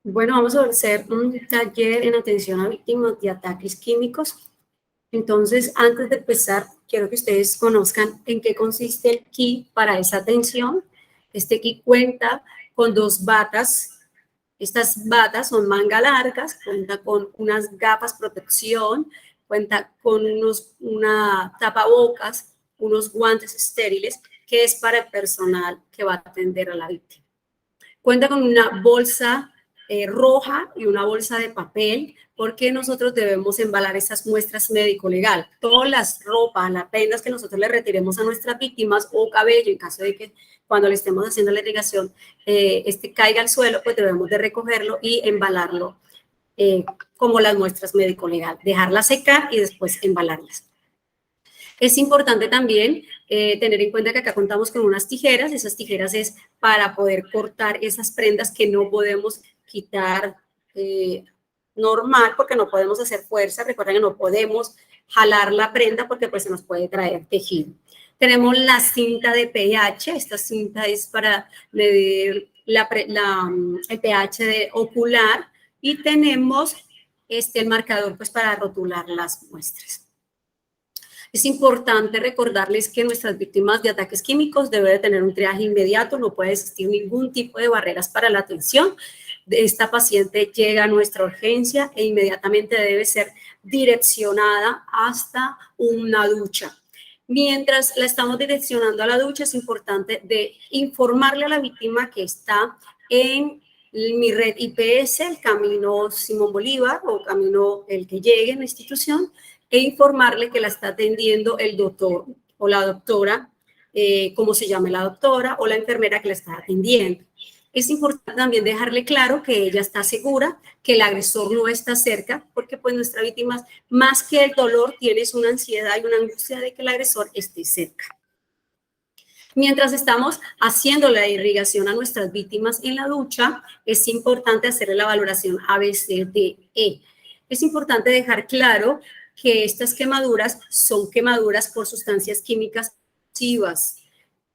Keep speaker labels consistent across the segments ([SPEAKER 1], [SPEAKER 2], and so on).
[SPEAKER 1] Bueno, vamos a hacer un taller en atención a víctimas de ataques químicos. Entonces, antes de empezar, quiero que ustedes conozcan en qué consiste el kit para esa atención. Este kit cuenta con 2 batas. Estas batas son manga largas, cuenta con unas gafas protección, cuenta con una tapabocas, unos guantes estériles, que es para el personal que va a atender a la víctima. Cuenta con una bolsa roja y una bolsa de papel, porque nosotros debemos embalar estas muestras médico-legal. Todas las ropas, las prendas que nosotros le retiremos a nuestras víctimas o cabello, en caso de que cuando le estemos haciendo la irrigación caiga al suelo, pues debemos de recogerlo y embalarlo como las muestras médico-legal. Dejarlas secar y después embalarlas. Es importante también tener en cuenta que acá contamos con unas tijeras. Esas tijeras es para poder cortar esas prendas que no podemos quitar normal, porque no podemos hacer fuerza. Recuerden que no podemos jalar la prenda porque pues se nos puede traer tejido. Tenemos la cinta de pH. Esta cinta es para medir el pH ocular, y tenemos el marcador pues para rotular las muestras. Es importante recordarles que nuestras víctimas de ataques químicos deben de tener un triaje inmediato, no puede existir ningún tipo de barreras para la atención. Esta paciente llega a nuestra urgencia e inmediatamente debe ser direccionada hasta una ducha. Mientras la estamos direccionando a la ducha, es importante de informarle a la víctima que está en mi red IPS, el camino Simón Bolívar o camino el que llegue en la institución, e informarle que la está atendiendo el doctor o la doctora, como se llame la doctora o la enfermera que la está atendiendo. Es importante también dejarle claro que ella está segura, que el agresor no está cerca, porque pues nuestra víctima, más que el dolor, tiene una ansiedad y una angustia de que el agresor esté cerca. Mientras estamos haciendo la irrigación a nuestras víctimas en la ducha, es importante hacerle la valoración ABCDE. Es importante dejar claro que estas quemaduras son quemaduras por sustancias químicas nocivas.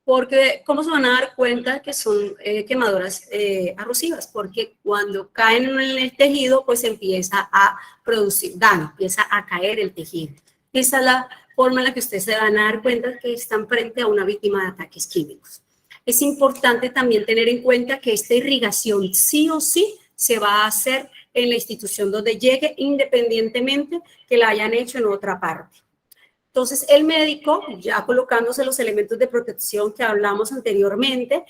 [SPEAKER 1] Porque, ¿cómo se van a dar cuenta que son quemaduras erosivas? Porque cuando caen en el tejido, pues empieza a producir daño, empieza a caer el tejido. Esa es la forma en la que ustedes se van a dar cuenta que están frente a una víctima de ataques químicos. Es importante también tener en cuenta que esta irrigación sí o sí se va a hacer en la institución donde llegue, independientemente que la hayan hecho en otra parte. Entonces, el médico, ya colocándose los elementos de protección que hablamos anteriormente,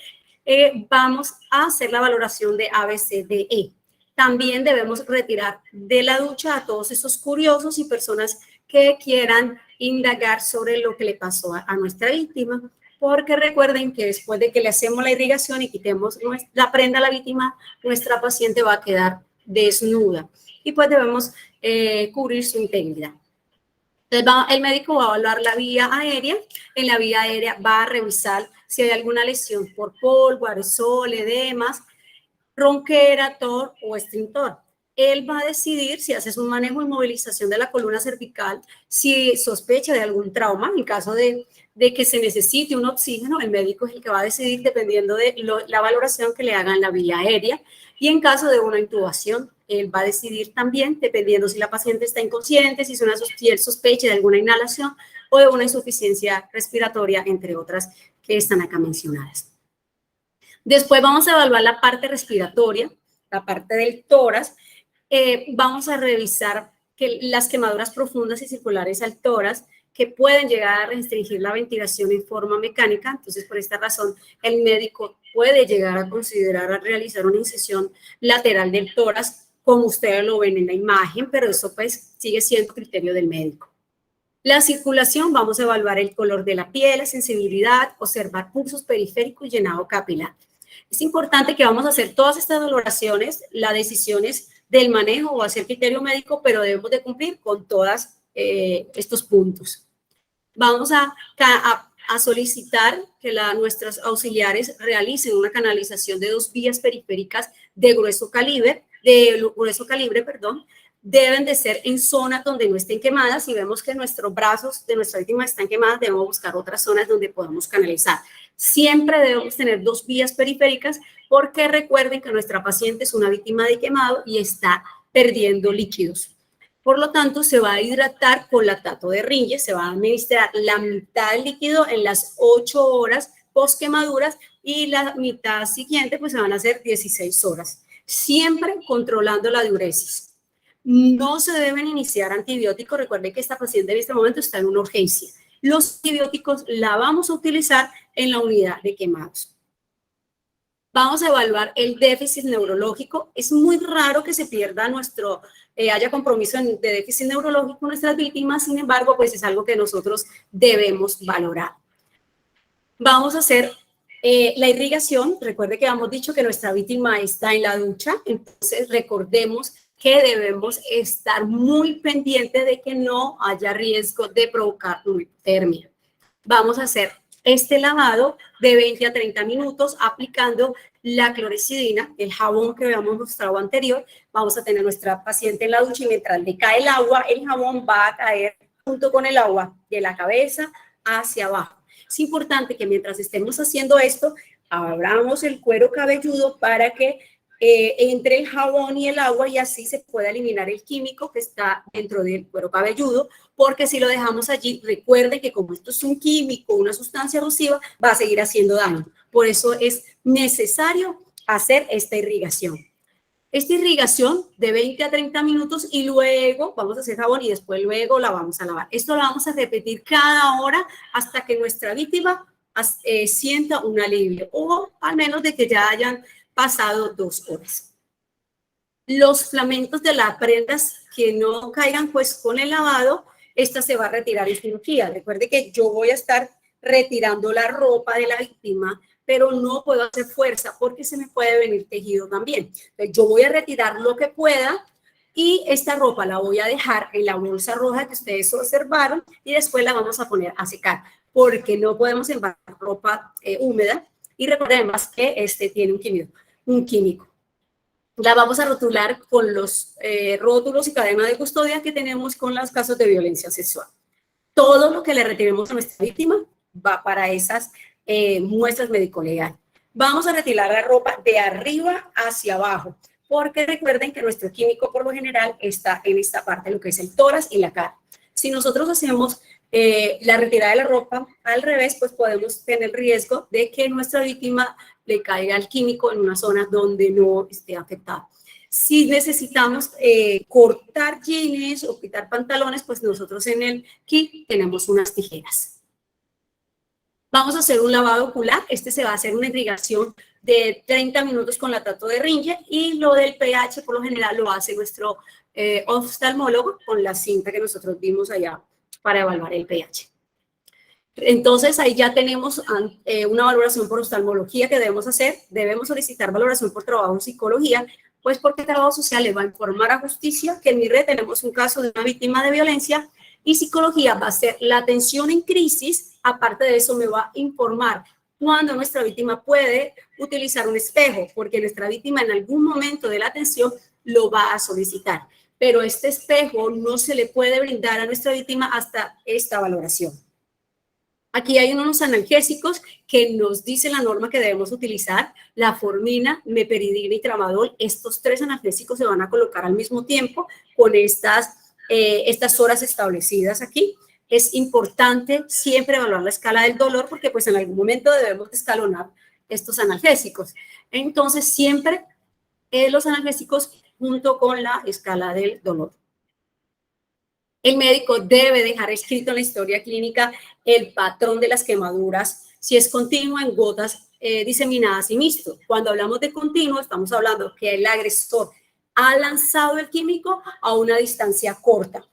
[SPEAKER 1] vamos a hacer la valoración de ABCDE. También debemos retirar de la ducha a todos esos curiosos y personas que quieran indagar sobre lo que le pasó a nuestra víctima, porque recuerden que después de que le hacemos la irrigación y quitemos la prenda a la víctima, nuestra paciente va a quedar desnuda y pues debemos cubrir su integridad. Entonces el médico va a evaluar la vía aérea. En la vía aérea va a revisar si hay alguna lesión por polvo, aerosol, edemas, ronquera, tos o extintor. Él va a decidir si haces un manejo y movilización de la columna cervical, si sospecha de algún trauma, en caso de que se necesite un oxígeno, el médico es el que va a decidir dependiendo de la valoración que le hagan en la vía aérea, y en caso de una intubación, él va a decidir también, dependiendo si la paciente está inconsciente, si él sospecha de alguna inhalación o de una insuficiencia respiratoria, entre otras que están acá mencionadas. Después vamos a evaluar la parte respiratoria, la parte del tórax. Vamos a revisar las quemaduras profundas y circulares al tórax, que pueden llegar a restringir la ventilación en forma mecánica. Entonces, por esta razón, el médico puede llegar a considerar a realizar una incisión lateral del tórax, como ustedes lo ven en la imagen, pero eso pues sigue siendo criterio del médico. La circulación, vamos a evaluar el color de la piel, la sensibilidad, observar pulsos periféricos y llenado capilar. Es importante que vamos a hacer todas estas valoraciones, las decisiones del manejo va a ser criterio médico, pero debemos de cumplir con todos estos puntos. Vamos a solicitar que nuestros auxiliares realicen una canalización de 2 vías periféricas de grueso calibre, deben de ser en zonas donde no estén quemadas. Si vemos que nuestros brazos de nuestra víctima están quemadas, debemos buscar otras zonas donde podamos canalizar. Siempre debemos tener 2 vías periféricas porque recuerden que nuestra paciente es una víctima de quemado y está perdiendo líquidos. Por lo tanto, se va a hidratar con lactato de Ringe, se va a administrar la mitad del líquido en las 8 horas post quemaduras y la mitad siguiente pues se van a hacer 16 horas, siempre controlando la diuresis. No se deben iniciar antibióticos. Recuerden que esta paciente en este momento está en una urgencia. Los antibióticos la vamos a utilizar en la unidad de quemados. Vamos a evaluar el déficit neurológico. Es muy raro que se pierda haya compromiso de déficit neurológico en nuestras víctimas, sin embargo, pues es algo que nosotros debemos valorar. Vamos a hacer la irrigación. Recuerde que habíamos dicho que nuestra víctima está en la ducha, entonces recordemos que debemos estar muy pendientes de que no haya riesgo de provocar una hipotermia. Vamos a hacer este lavado de 20 a 30 minutos aplicando la clorexidina, el jabón que habíamos mostrado anterior. Vamos a tener nuestra paciente en la ducha y mientras le cae el agua, el jabón va a caer junto con el agua de la cabeza hacia abajo. Es importante que mientras estemos haciendo esto, abramos el cuero cabelludo para que entre el jabón y el agua y así se pueda eliminar el químico que está dentro del cuero cabelludo, porque si lo dejamos allí, recuerde que como esto es un químico, una sustancia erosiva, va a seguir haciendo daño. Por eso es necesario hacer esta irrigación. Esta irrigación de 20 a 30 minutos y luego vamos a hacer jabón y después luego la vamos a lavar. Esto lo vamos a repetir cada hora hasta que nuestra víctima sienta un alivio o al menos de que ya hayan pasado 2 horas. Los filamentos de las prendas que no caigan pues con el lavado, esta se va a retirar en cirugía. Recuerde que yo voy a estar retirando la ropa de la víctima, pero no puedo hacer fuerza porque se me puede venir tejido también. Entonces, yo voy a retirar lo que pueda y esta ropa la voy a dejar en la bolsa roja que ustedes observaron y después la vamos a poner a secar porque no podemos embarcar ropa húmeda y recordemos que este tiene un químico. La vamos a rotular con los rótulos y cadena de custodia que tenemos con los casos de violencia sexual. Todo lo que le retiremos a nuestra víctima va para esas muestras médico-legales. Vamos a retirar la ropa de arriba hacia abajo, porque recuerden que nuestro químico por lo general está en esta parte, lo que es el tórax y la cara. Si nosotros hacemos la retirada de la ropa al revés, pues podemos tener riesgo de que nuestra víctima le caiga el químico en una zona donde no esté afectada. Si necesitamos cortar jeans o quitar pantalones, pues nosotros en el kit tenemos unas tijeras. Vamos a hacer un lavado ocular. Este se va a hacer una irrigación de 30 minutos con lactato de Ringe y lo del pH por lo general lo hace nuestro oftalmólogo con la cinta que nosotros vimos allá para evaluar el pH. Entonces, ahí ya tenemos una valoración por oftalmología que debemos hacer. Debemos solicitar valoración por trabajo en psicología, pues porque trabajo social le va a informar a justicia que en mi red tenemos un caso de una víctima de violencia y psicología va a ser la atención en crisis. Aparte de eso, me va a informar cuando nuestra víctima puede utilizar un espejo, porque nuestra víctima en algún momento de la atención lo va a solicitar. Pero este espejo no se le puede brindar a nuestra víctima hasta esta valoración. Aquí hay unos analgésicos que nos dice la norma que debemos utilizar, la formina, meperidina y tramadol. Estos 3 analgésicos se van a colocar al mismo tiempo con estas horas establecidas aquí. Es importante siempre evaluar la escala del dolor porque pues en algún momento debemos escalonar estos analgésicos. Entonces siempre los analgésicos junto con la escala del dolor. El médico debe dejar escrito en la historia clínica el patrón de las quemaduras, si es continuo en gotas diseminadas y mixto. Cuando hablamos de continuo, estamos hablando que el agresor ha lanzado el químico a una distancia corta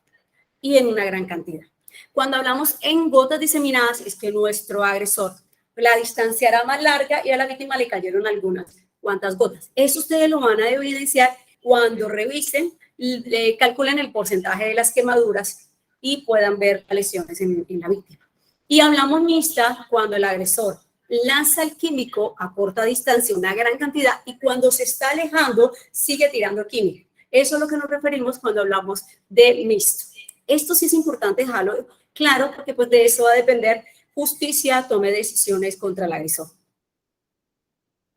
[SPEAKER 1] y en una gran cantidad. Cuando hablamos en gotas diseminadas, es que nuestro agresor la distancia era más larga y a la víctima le cayeron algunas cuantas gotas. Eso ustedes lo van a evidenciar cuando revisen, calculen el porcentaje de las quemaduras y puedan ver lesiones en la víctima. Y hablamos mixta cuando el agresor lanza el químico a corta distancia, una gran cantidad, y cuando se está alejando, sigue tirando químico. Eso es lo que nos referimos cuando hablamos de mixto. Esto sí es importante dejarlo claro, porque pues de eso va a depender justicia, tome decisiones contra el agresor.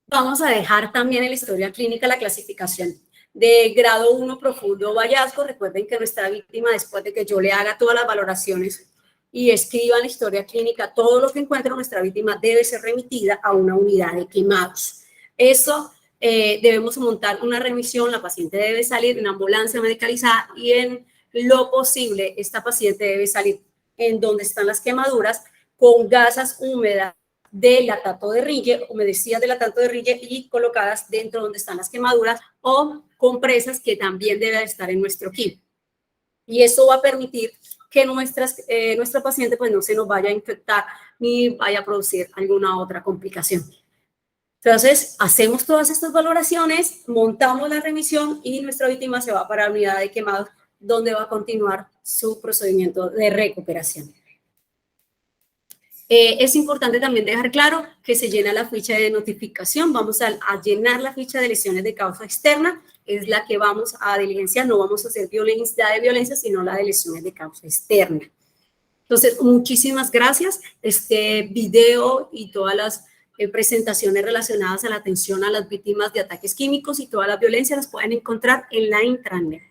[SPEAKER 1] Vamos a dejar también en la historia clínica la clasificación de grado 1 profundo o hallazgo. Recuerden que nuestra víctima, después de que yo le haga todas las valoraciones y escriba en la historia clínica todo lo que encuentra, nuestra víctima debe ser remitida a una unidad de quemados. Eso debemos montar una remisión, la paciente debe salir en ambulancia medicalizada y en lo posible esta paciente debe salir en donde están las quemaduras con gasas húmedas de lactato de Rille, humedecidas de lactato de Rille y colocadas dentro donde están las quemaduras o compresas que también deben estar en nuestro kit. Y eso va a permitir que nuestra paciente pues no se nos vaya a infectar ni vaya a producir alguna otra complicación. Entonces, hacemos todas estas valoraciones, montamos la remisión y nuestra víctima se va para la unidad de quemados donde va a continuar su procedimiento de recuperación. Es importante también dejar claro que se llena la ficha de notificación. Vamos a llenar la ficha de lesiones de causa externa. Es la que vamos a diligenciar. No vamos a hacer la de violencia, sino la de lesiones de causa externa. Entonces, muchísimas gracias. Este video y todas las presentaciones relacionadas a la atención a las víctimas de ataques químicos y toda la violencia las pueden encontrar en la intranet.